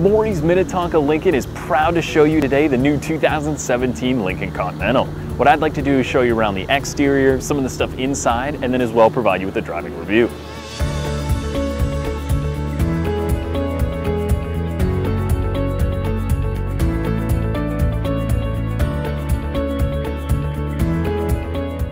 Morrie's Minnetonka Lincoln is proud to show you today the new 2017 Lincoln Continental. What I'd like to do is show you around the exterior, some of the stuff inside, and then as well provide you with a driving review.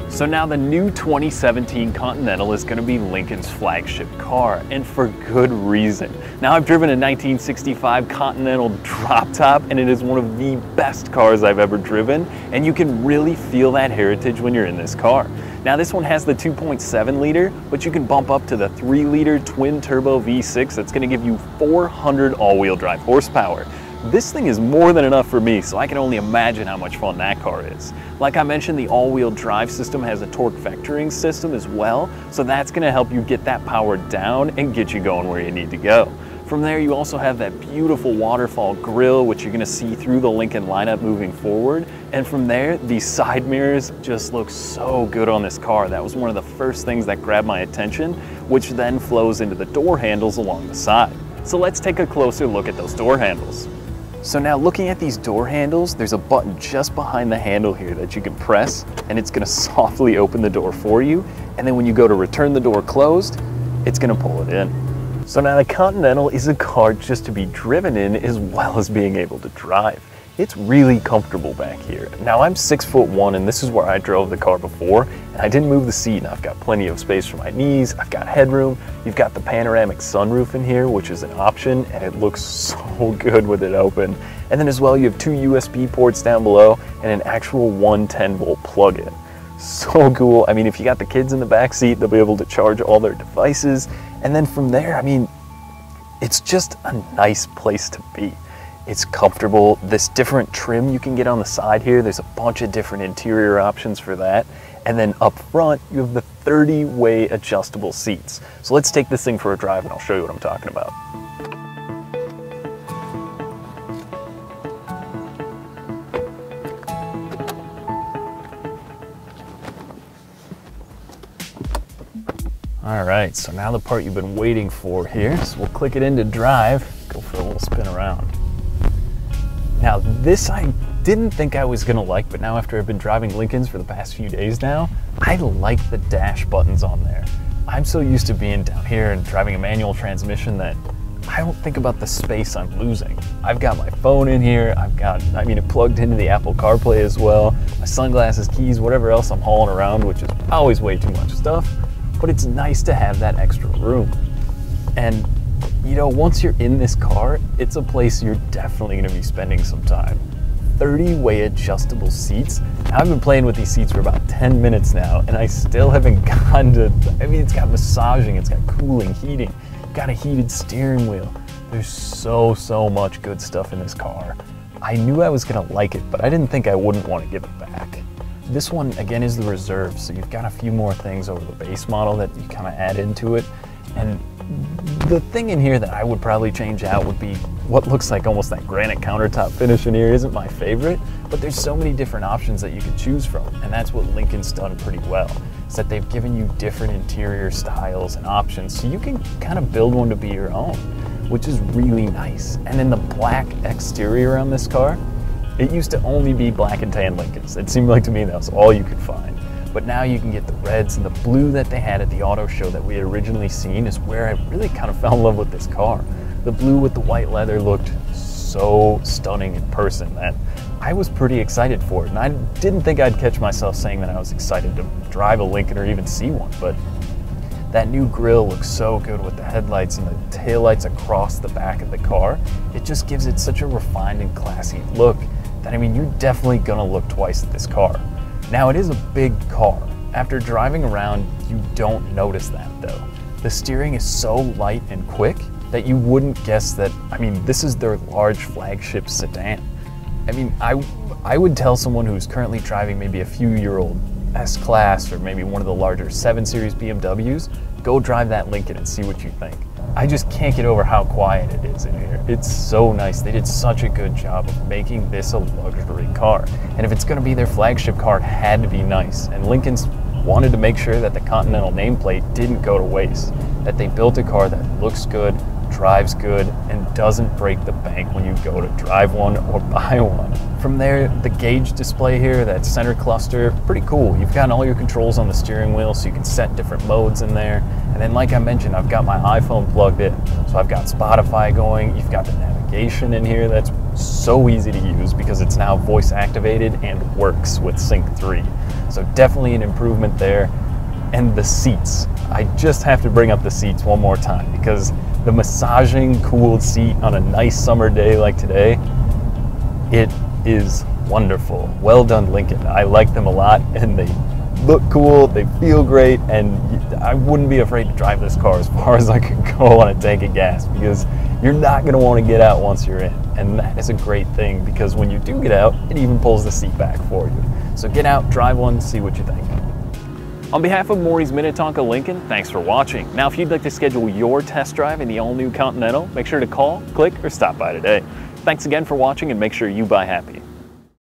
So now the new 2017 Continental is going to be Lincoln's flagship car, and for good reason. Now I've driven a 1965 Continental drop top, and it is one of the best cars I've ever driven, and you can really feel that heritage when you're in this car. Now this one has the 2.7 liter, but you can bump up to the 3 liter twin turbo V6 that's going to give you 400 all-wheel drive horsepower. This thing is more than enough for me, so I can only imagine how much fun that car is. Like I mentioned, the all-wheel drive system has a torque vectoring system as well, so that's going to help you get that power down and get you going where you need to go. From there, you also have that beautiful waterfall grille, which you're going to see through the Lincoln lineup moving forward. And from there, these side mirrors just look so good on this car. That was one of the first things that grabbed my attention, which then flows into the door handles along the side. So let's take a closer look at those door handles. So now looking at these door handles, there's a button just behind the handle here that you can press, and it's going to softly open the door for you. And then when you go to return the door closed, it's going to pull it in. So now the Continental is a car just to be driven in as well as being able to drive. It's really comfortable back here. Now I'm 6'1", and this is where I drove the car before, and I didn't move the seat, and I've got plenty of space for my knees, I've got headroom, you've got the panoramic sunroof in here, which is an option, and it looks so good with it open. And then as well, you have 2 USB ports down below and an actual 110-volt plug-in. So cool. I mean, if you got the kids in the back seat, they'll be able to charge all their devices. And then from there, I mean, it's just a nice place to be. It's comfortable. This different trim you can get on the side here, there's a bunch of different interior options for that. And then up front, you have the 30-way adjustable seats. So let's take this thing for a drive and I'll show you what I'm talking about. All right, so now the part you've been waiting for here. So we'll click it into drive, go for a little spin around. Now this I didn't think I was gonna like, but now after I've been driving Lincolns for the past few days now, I like the dash buttons on there. I'm so used to being down here and driving a manual transmission that I don't think about the space I'm losing. I've got my phone in here, it plugged into the Apple CarPlay as well, my sunglasses, keys, whatever else I'm hauling around, which is always way too much stuff, but it's nice to have that extra room. And you know, once you're in this car, it's a place you're definitely going to be spending some time. 30-way adjustable seats. Now, I've been playing with these seats for about 10 minutes now, and I still haven't gotten to, it's got massaging, it's got cooling, heating, got a heated steering wheel. There's so much good stuff in this car. I knew I was going to like it, but I didn't think I wouldn't want to give it back. This one, again, is the Reserve, so you've got a few more things over the base model that you kind of add into it. And the thing in here that I would probably change out would be what looks like almost that granite countertop finish in here. Isn't my favorite, but there's so many different options that you can choose from, and that's what Lincoln's done pretty well, is that they've given you different interior styles and options, so you can kind of build one to be your own, which is really nice. And then the black exterior on this car, it used to only be black and tan Lincolns. It seemed like to me that was all you could find. But now you can get the reds and the blue that they had at the auto show that we had originally seen is where I really kind of fell in love with this car. The blue with the white leather looked so stunning in person that I was pretty excited for it. And I didn't think I'd catch myself saying that I was excited to drive a Lincoln or even see one, but that new grille looks so good with the headlights and the taillights across the back of the car. It just gives it such a refined and classy look that, you're definitely gonna look twice at this car. Now, it is a big car. After driving around, you don't notice that though. The steering is so light and quick that you wouldn't guess that, this is their large flagship sedan. I would tell someone who's currently driving maybe a few-year-old S-Class or maybe one of the larger 7 Series BMWs, go drive that Lincoln and see what you think. I just can't get over how quiet it is in here. It's so nice. They did such a good job of making this a luxury car. And if it's going to be their flagship car, it had to be nice. And Lincoln's wanted to make sure that the Continental nameplate didn't go to waste, that they built a car that looks good, drives good, and doesn't break the bank when you go to drive one or buy one. From there, the gauge display here, that center cluster, pretty cool. You've got all your controls on the steering wheel, so you can set different modes in there. And then like I mentioned, I've got my iPhone plugged in. So I've got Spotify going, you've got the navigation in here that's so easy to use because it's now voice activated and works with Sync 3. So definitely an improvement there. And the seats, I just have to bring up the seats one more time because the massaging cooled seat on a nice summer day like today, it is wonderful. Well done, Lincoln. I like them a lot, and they look cool, they feel great, and I wouldn't be afraid to drive this car as far as I could go on a tank of gas because you're not going to want to get out once you're in. And that is a great thing because when you do get out, it even pulls the seat back for you. So get out, drive one, see what you think. On behalf of Morrie's Minnetonka Lincoln, thanks for watching. Now, if you'd like to schedule your test drive in the all-new Continental, make sure to call, click, or stop by today. Thanks again for watching, and make sure you buy happy.